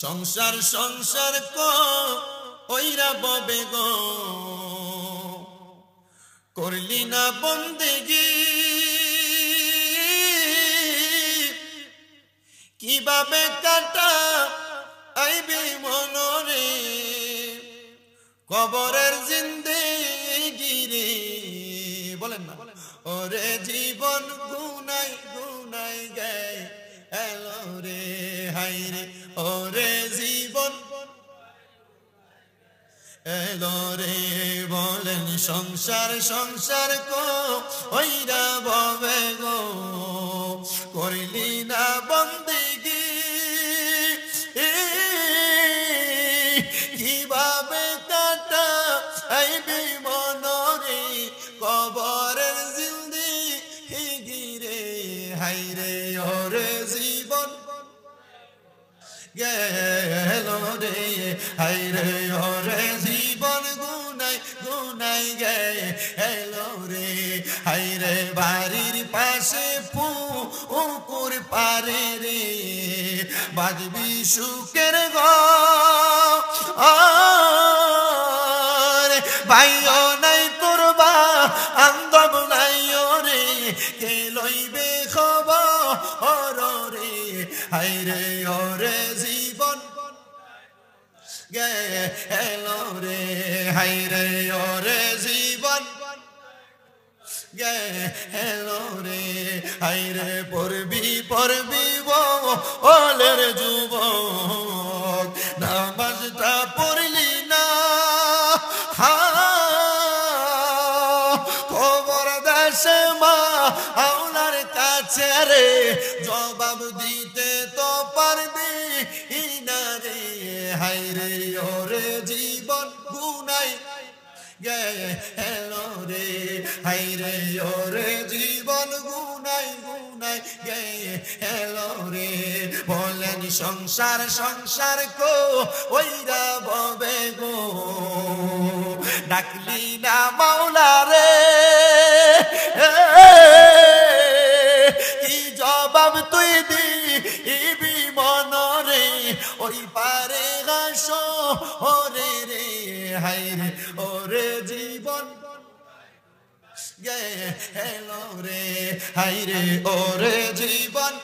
সংসার সংসার ওইরা ববে গো করলি না বন্দেগি কিভাবে কাটা আইবে মনরে কবরের জিন্দেগি রে বলেন না ওরে জীবন গুনাই গুনাই গায় এলো রে হাই রে ওরে জীবন এলো রে বলেন সংসার সংসার ওইরা ববে গো করলি না বন্দেগি কিভাবে কাটা আইবে মনরে কবরের জিন্দেগি রে হাই রে ওরে জীবন গেল রে হাই রে ওরে জীবন গুনাই গুনাই গেল রে হাই রে বাড়ির পাশে পুকুর পারে রে বাজবি সুখের ঘর ভাইও নাই তোর বান্ধব নাই রে কে লইবে খবর রে হাই রে ওরে জীবন গেল রে হাই রে ওরে জীবন গেল রে হাই রে পড়বি পড়বি ওলের যুবক নামাজটা পড়লি না খবর দেশে মা আওলার কাছে রে জবাব দিতে তো পারবি না রে হাই রে ওরে জীবন গুনাই গেল রে হাই রে ওরে জীবন গুনাই গুনাই গেল রে বলেন সংসার সংসার ওইরা ববে গো ডাকলি না মাওলা রে কি জবাব তুই দিবি মনরে ওই পারে হাসো ওরে রে হাই রে ওরে জীবন গেল রে হাই রে ওরে জীবন